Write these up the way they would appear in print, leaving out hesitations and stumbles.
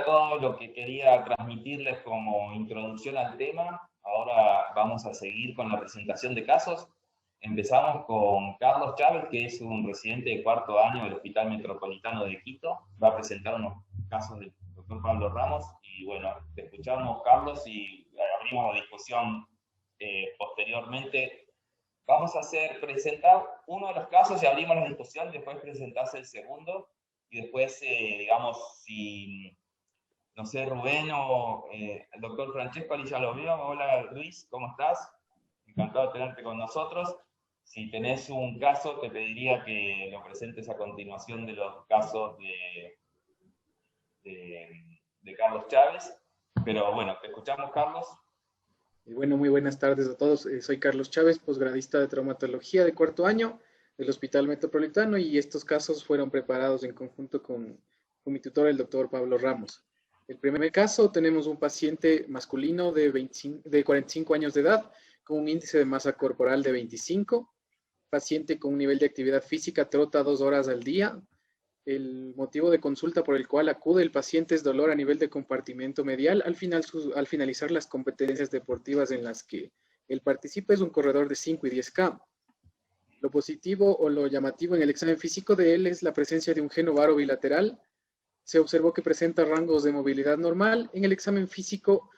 todo lo que quería transmitirles como introducción al tema. Ahora vamos a seguir con la presentación de casos. Empezamos con Carlos Chávez, que es un residente de cuarto año del Hospital Metropolitano de Quito. Va a presentar unos casos del doctor Pablo Ramos. Y bueno, te escuchamos, Carlos, y abrimos la discusión posteriormente. Vamos a presentar uno de los casos y abrimos la discusión, después presentás el segundo, y después, digamos, si no sé, Rubén o el doctor Francesco, ahí ya lo veo. Hola Luis, ¿cómo estás? Encantado de tenerte con nosotros. Si tenés un caso, te pediría que lo presentes a continuación de los casos de Carlos Chávez. Pero bueno, te escuchamos, Carlos. Bueno, muy buenas tardes a todos. Soy Carlos Chávez, posgradista de traumatología de cuarto año del Hospital Metropolitano, y estos casos fueron preparados en conjunto con mi tutor, el doctor Pablo Ramos. El primer caso, tenemos un paciente masculino de 45 años de edad con un índice de masa corporal de 25, paciente con un nivel de actividad física, trota 2 horas al día. El motivo de consulta por el cual acude el paciente es dolor a nivel de compartimento medial al finalizar las competencias deportivas en las que él participa. Es un corredor de 5 y 10K. Lo positivo o lo llamativo en el examen físico de él es la presencia de un geno varo bilateral. Se observó que presenta rangos de movilidad normal. En el examen físico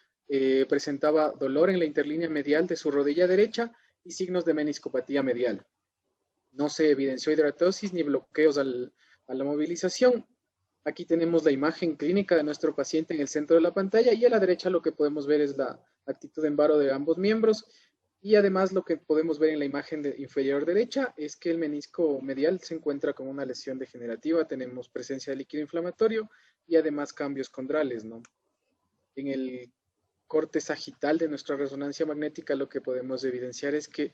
presentaba dolor en la interlínea medial de su rodilla derecha y signos de meniscopatía medial. No se evidenció hidratosis ni bloqueos a la movilización. Aquí tenemos la imagen clínica de nuestro paciente en el centro de la pantalla, y a la derecha lo que podemos ver es la actitud en varo de ambos miembros, y además lo que podemos ver en la imagen inferior derecha es que el menisco medial se encuentra con una lesión degenerativa. Tenemos presencia de líquido inflamatorio y además cambios condrales, ¿no? En el corte sagital de nuestra resonancia magnética lo que podemos evidenciar es que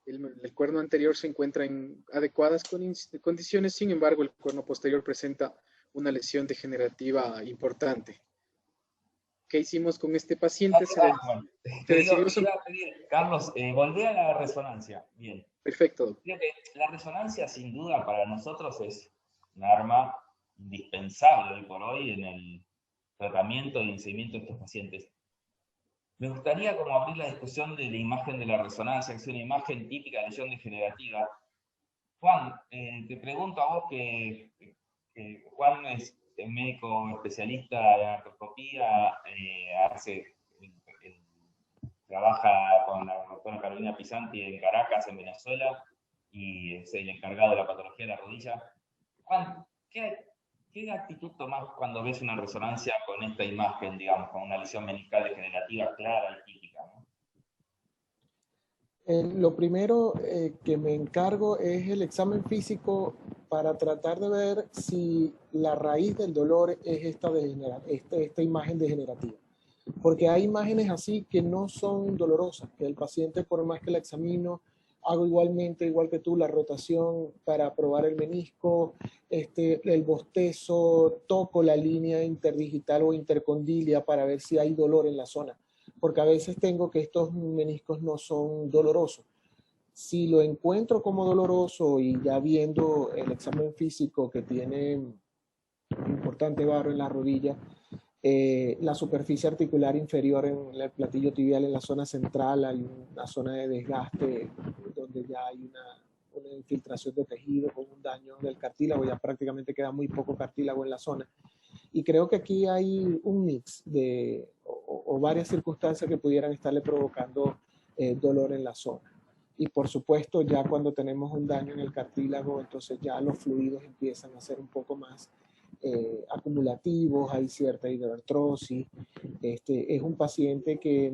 el cuerno anterior se encuentra en adecuadas condiciones. Sin embargo, el cuerno posterior presenta una lesión degenerativa importante. ¿Qué hicimos con este paciente? Bueno, Se decidió te iba a pedir, Carlos, volvé a la resonancia. Bien. Perfecto. Creo que la resonancia, sin duda, para nosotros es un arma indispensable hoy por hoy en el tratamiento y seguimiento de estos pacientes. Me gustaría como abrir la discusión de la imagen de la resonancia, que es una imagen típica de lesión degenerativa. Juan, te pregunto a vos que Juan es médico especialista en artroscopía, trabaja con la doctora Carolina Pisanti en Caracas, en Venezuela, y es el encargado de la patología de la rodilla. Juan, ¿qué actitud tomás cuando ves una resonancia con esta imagen, digamos, con una lesión meniscal degenerativa clara y típica, ¿no? Lo primero que me encargo es el examen físico para tratar de ver si la raíz del dolor es esta imagen degenerativa. Porque hay imágenes así que no son dolorosas, que el paciente, por más que la examino, hago igualmente, igual que tú, la rotación para probar el menisco, el bostezo, toco la línea interdigital o intercondilia para ver si hay dolor en la zona, porque a veces tengo que estos meniscos no son dolorosos. Si lo encuentro como doloroso y ya viendo el examen físico que tiene importante barro en la rodilla, la superficie articular inferior en el platillo tibial, en la zona central, hay una zona de desgaste donde ya hay una infiltración de tejido con un daño del cartílago, ya prácticamente queda muy poco cartílago en la zona. Y creo que aquí hay un mix o varias circunstancias que pudieran estarle provocando dolor en la zona. Y por supuesto, ya cuando tenemos un daño en el cartílago, entonces ya los fluidos empiezan a ser un poco más acumulativos, hay cierta hidroartrosis. Es un paciente que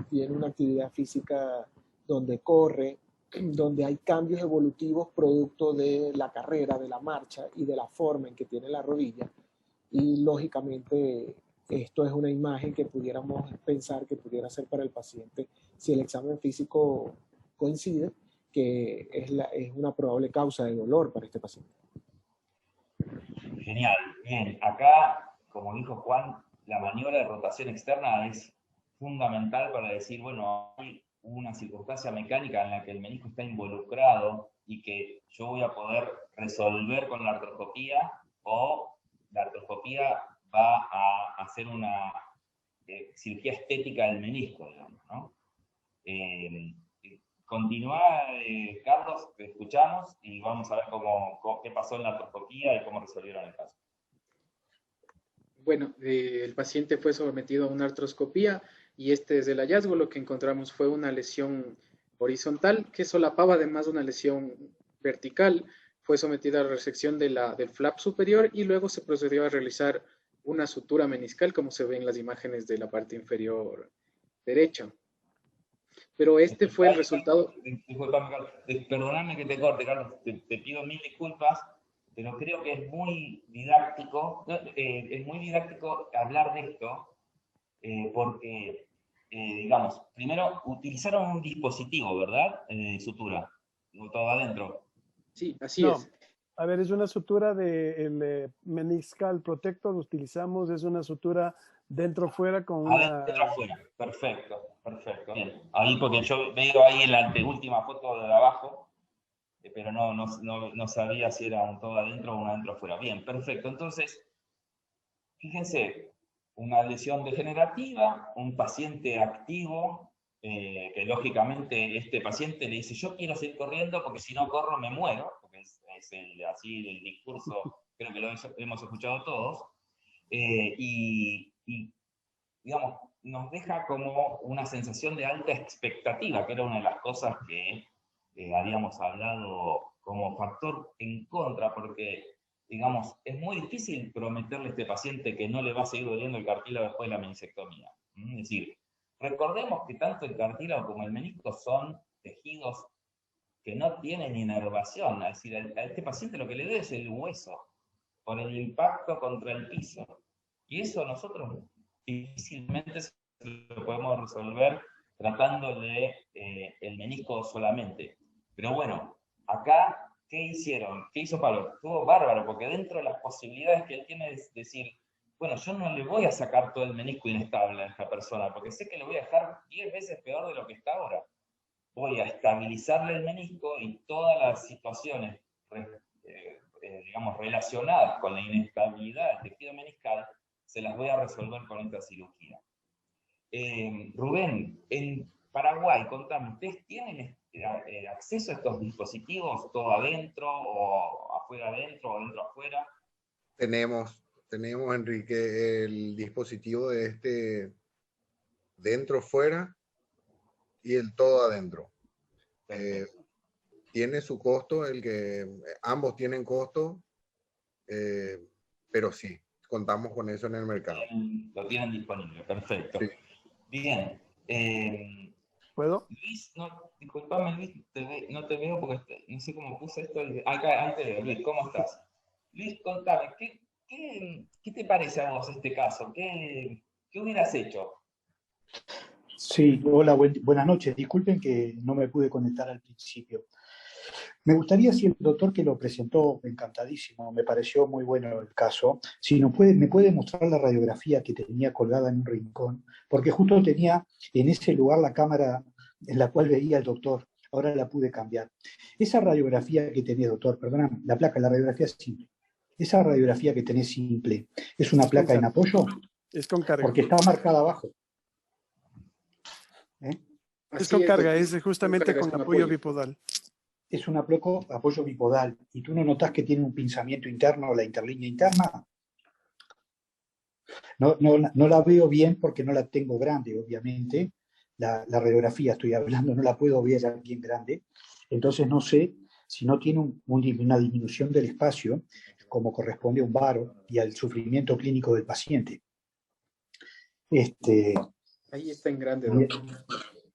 tiene una actividad física donde corre, donde hay cambios evolutivos producto de la carrera, de la marcha y de la forma en que tiene la rodilla. Y lógicamente esto es una imagen que pudiéramos pensar que pudiera ser para el paciente si el examen físico coincide, que es una probable causa de dolor para este paciente. Genial. Bien, acá, como dijo Juan, la maniobra de rotación externa es fundamental para decir, bueno, hay una circunstancia mecánica en la que el menisco está involucrado y que yo voy a poder resolver con la artroscopía, o la artroscopía va a hacer una cirugía estética del menisco, digamos, ¿no? Continúa, Carlos, te escuchamos y vamos a ver qué pasó en la artroscopía y cómo resolvieron el caso. Bueno, el paciente fue sometido a una artroscopía y desde el hallazgo lo que encontramos fue una lesión horizontal que solapaba además una lesión vertical. Fue sometida a la resección del flap superior y luego se procedió a realizar una sutura meniscal, como se ve en las imágenes de la parte inferior derecha. Pero este fue el resultado. Disculpame, Carlos. Perdóname que te corte, Carlos. Te pido mil disculpas, pero creo que es muy didáctico, hablar de esto, porque, digamos, primero utilizaron un dispositivo, ¿verdad? Sutura, todo adentro. Sí, así No, es. a ver, es una sutura del meniscal protector, utilizamos, es una sutura dentro-fuera con una... Adentro afuera, perfecto, perfecto. Bien. Ahí porque yo veo ahí en la anteúltima foto de abajo, pero no sabía si era un todo adentro o un adentro afuera. Bien, perfecto. Entonces, fíjense, una lesión degenerativa, un paciente activo, que lógicamente este paciente le dice, yo quiero seguir corriendo porque si no corro me muero, porque es así el discurso, creo que lo hemos escuchado todos, y digamos, nos deja como una sensación de alta expectativa, que era una de las cosas que habíamos hablado como factor en contra, porque, digamos, es muy difícil prometerle a este paciente que no le va a seguir doliendo el cartílago después de la meniscectomía. Es decir, recordemos que tanto el cartílago como el menisco son tejidos que no tienen inervación, es decir, a este paciente lo que le duele es el hueso, por el impacto contra el piso. Y eso nosotros difícilmente lo podemos resolver tratando de el menisco solamente. Pero bueno, acá, ¿qué hicieron? ¿Qué hizo Pablo? Estuvo bárbaro, porque dentro de las posibilidades que él tiene es decir, bueno, yo no le voy a sacar todo el menisco inestable a esta persona, porque sé que lo voy a dejar 10 veces peor de lo que está ahora. Voy a estabilizarle el menisco y todas las situaciones, digamos, relacionadas con la inestabilidad del tejido meniscal, se las voy a resolver con esta cirugía. Rubén, en Paraguay, contame, ¿ustedes tienen acceso a estos dispositivos todo adentro o afuera adentro o dentro afuera? Tenemos, Enrique, el dispositivo de dentro fuera y el todo adentro. Tiene su costo, ambos tienen costo, pero sí, contamos con eso en el mercado. Lo tienen disponible, perfecto. Sí. Bien. ¿Puedo? Luis, disculpame Luis, no te veo porque no sé cómo puse esto. Acá, ahí te veo, Luis, ¿cómo estás? Luis, contame, ¿qué te parece a vos este caso? ¿Qué hubieras hecho? Sí, hola, buenas noches. Disculpen que no me pude conectar al principio. Me gustaría, si el doctor que lo presentó, encantadísimo, me pareció muy bueno el caso, si me puede mostrar la radiografía que tenía colgada en un rincón, porque justo tenía en ese lugar la cámara en la cual veía al doctor, ahora la pude cambiar. Esa radiografía que tenés, doctor, perdóname, la radiografía es simple. Esa radiografía que tenés simple, ¿es una placa en apoyo? Es con carga. Porque está marcada abajo. Es con carga, es justamente con apoyo bipodal. Es un apoyo bipodal. ¿Y tú no notas que tiene un pinzamiento interno, la interlínea interna? No la veo bien porque no la tengo grande, obviamente. La radiografía, estoy hablando, no la puedo ver aquí en grande. Entonces no sé si no tiene una disminución del espacio, como corresponde a un varo y al sufrimiento clínico del paciente. Ahí está en grande, doctor.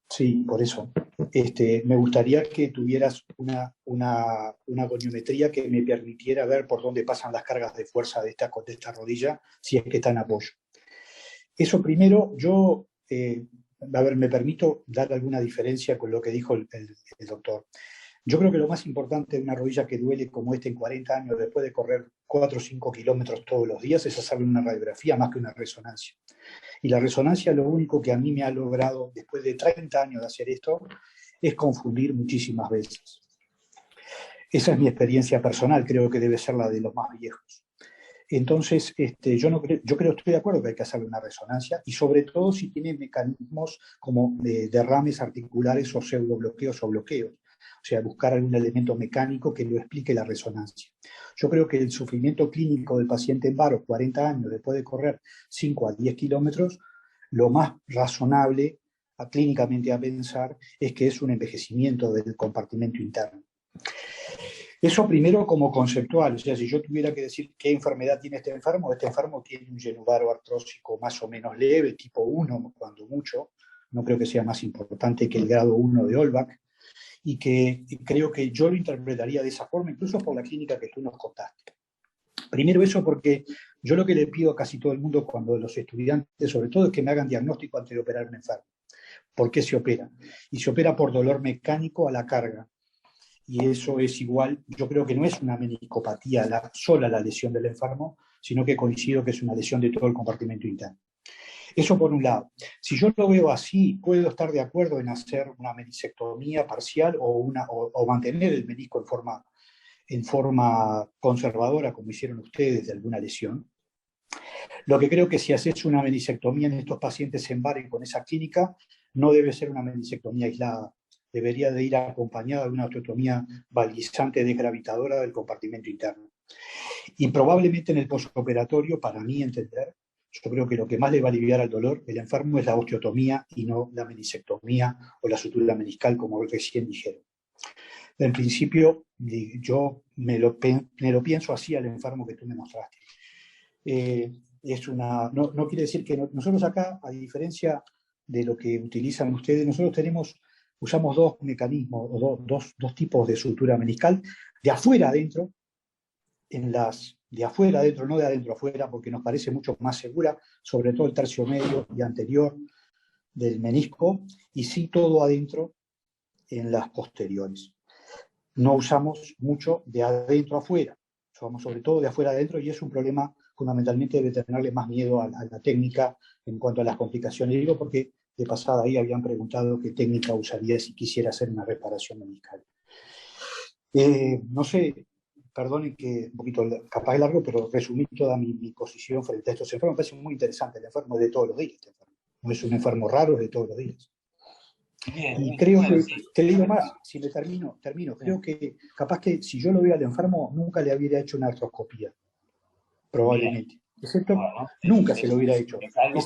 Sí, por eso. Me gustaría que tuvieras una goniometría que me permitiera ver por dónde pasan las cargas de fuerza de esta rodilla, si es que está en apoyo. Eso primero, yo, me permito dar alguna diferencia con lo que dijo el doctor. Yo creo que lo más importante de una rodilla que duele como esta en 40 años, después de correr 4 o 5 kilómetros todos los días, es hacerle una radiografía más que una resonancia. Y la resonancia, lo único que a mí me ha logrado, después de 30 años de hacer esto, es confundir muchísimas veces. Esa es mi experiencia personal, creo que debe ser la de los más viejos. Entonces, estoy de acuerdo que hay que hacerle una resonancia y sobre todo si tiene mecanismos como derrames articulares o pseudobloqueos o bloqueos. O sea, buscar algún elemento mecánico que lo explique la resonancia. Yo creo que el sufrimiento clínico del paciente en varo, 40 años, después de correr 5 a 10 kilómetros, lo más razonable clínicamente a pensar es que es un envejecimiento del compartimento interno. Eso primero como conceptual, o sea, si yo tuviera que decir qué enfermedad tiene este enfermo tiene un genuvaro artrósico más o menos leve, tipo 1, cuando mucho, no creo que sea más importante que el grado 1 de Olbach, y que creo que yo lo interpretaría de esa forma, incluso por la clínica que tú nos contaste. Primero eso porque yo lo que le pido a casi todo el mundo cuando los estudiantes, sobre todo, es que me hagan diagnóstico antes de operar a un enfermo. ¿Por qué se opera? Y se opera por dolor mecánico a la carga. Y eso es igual, yo creo que no es una meniscopatía sola la lesión del enfermo, sino que coincido que es una lesión de todo el compartimento interno. Eso por un lado. Si yo lo veo así, puedo estar de acuerdo en hacer una meniscectomía parcial o mantener el menisco en forma conservadora, como hicieron ustedes, de alguna lesión. Lo que creo que si haces una meniscectomía en estos pacientes en VAR con esa clínica, no debe ser una meniscectomía aislada. Debería de ir acompañada de una osteotomía valguizante desgravitadora del compartimento interno. Y probablemente en el postoperatorio, para mí entender, yo creo que lo que más le va a aliviar al dolor del enfermo es la osteotomía y no la meniscectomía o la sutura meniscal, como recién dijeron. En principio, yo me lo pienso así al enfermo que tú me mostraste. No quiere decir que nosotros acá, a diferencia de lo que utilizan ustedes, nosotros usamos dos mecanismos, o dos tipos de sutura meniscal, de afuera adentro, de afuera adentro, no de adentro afuera, porque nos parece mucho más segura, sobre todo el tercio medio y anterior del menisco, y sí todo adentro en las posteriores. No usamos mucho de adentro afuera, usamos sobre todo de afuera adentro, y es un problema fundamentalmente debe tenerle más miedo a la técnica en cuanto a las complicaciones. Digo porque de pasada ahí habían preguntado qué técnica usaría si quisiera hacer una reparación meniscal. No sé, perdonen que un poquito capaz largo, pero resumí toda mi posición frente a estos enfermos. Me parece muy interesante. El enfermo es de todos los días. Este enfermo. No es un enfermo raro, es de todos los días. Bien, y creo bueno, que, sí. te digo más, si me termino. Creo que capaz que si yo lo veo al enfermo, nunca le hubiera hecho una artroscopía. Probablemente. Excepto, Bueno, nunca se lo hubiera hecho. Es algo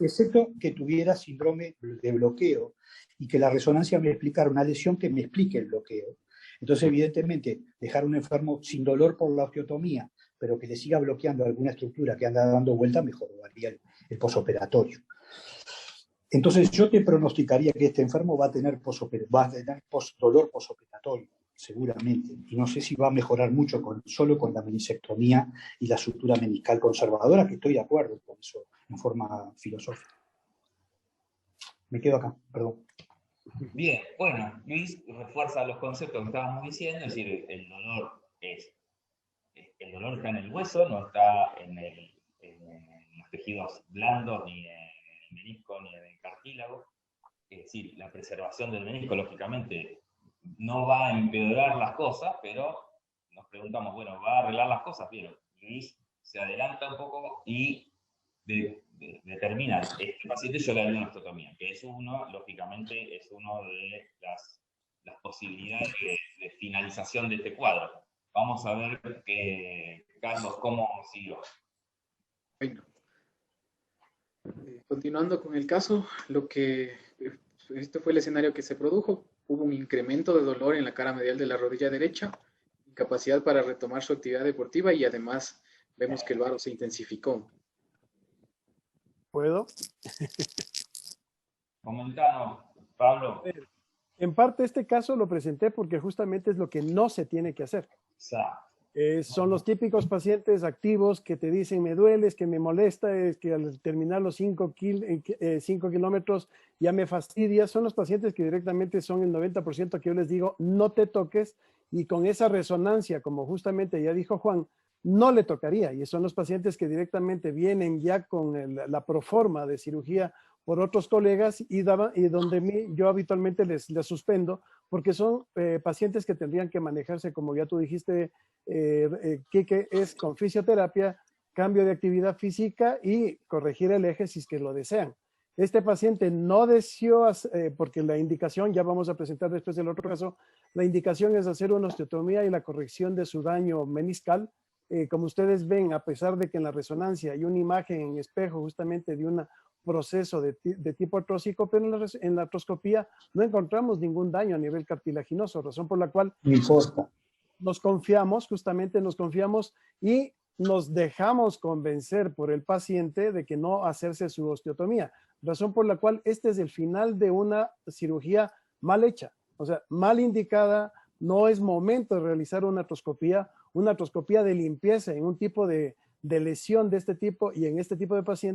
Excepto que tuviera síndrome de bloqueo y que la resonancia me explicara una lesión que me explique el bloqueo. Entonces, evidentemente, dejar un enfermo sin dolor por la osteotomía, pero que le siga bloqueando alguna estructura que anda dando vuelta, mejoraría el posoperatorio. Entonces, yo te pronosticaría que este enfermo va a tener dolor posoperatorio, seguramente. Y no sé si va a mejorar mucho solo con la meniscectomía y la sutura meniscal conservadora, que estoy de acuerdo con eso en forma filosófica. Me quedo acá, perdón. Bien, bueno, Luis refuerza los conceptos que estábamos diciendo, es decir, el dolor está en el hueso, no está en los tejidos blandos, ni en el menisco, ni en el cartílago. Es decir, la preservación del menisco, lógicamente, no va a empeorar las cosas, pero nos preguntamos, bueno, ¿va a arreglar las cosas? Bien, Luis se adelanta un poco y determina, este paciente yo le haría una osteotomía, que es lógicamente, es uno de las posibilidades de finalización de este cuadro. Vamos a ver, Carlos, cómo siguió. Bueno, continuando con el caso, este fue el escenario que se produjo. Hubo un incremento de dolor en la cara medial de la rodilla derecha, incapacidad para retomar su actividad deportiva y además vemos que el varo se intensificó. ¿Puedo? Comentanos, Pablo. En parte este caso lo presenté porque justamente es lo que no se tiene que hacer. Son los típicos pacientes activos que te dicen me duele, es que me molesta, es que al terminar los 5 kilómetros ya me fastidia. Son los pacientes que directamente son el 90% que yo les digo no te toques, y con esa resonancia, como justamente ya dijo Juan, no le tocaría. Y son los pacientes que directamente vienen ya con la proforma de cirugía por otros colegas y donde yo habitualmente les suspendo porque son pacientes que tendrían que manejarse, como ya tú dijiste, Quique, es con fisioterapia, cambio de actividad física y corregir el eje si es que lo desean. Este paciente no deseó, porque la indicación, ya vamos a presentar después del otro caso, la indicación es hacer una osteotomía y la corrección de su daño meniscal. Como ustedes ven, a pesar de que en la resonancia hay una imagen en espejo justamente de un proceso de tipo artrósico, pero en la artroscopía no encontramos ningún daño a nivel cartilaginoso, razón por la cual nos confiamos y nos dejamos convencer por el paciente de que no hacerse su osteotomía, razón por la cual este es el final de una cirugía mal hecha, o sea, mal indicada. No es momento de realizar una artroscopía de limpieza en un tipo de lesión de este tipo y en este tipo de pacientes.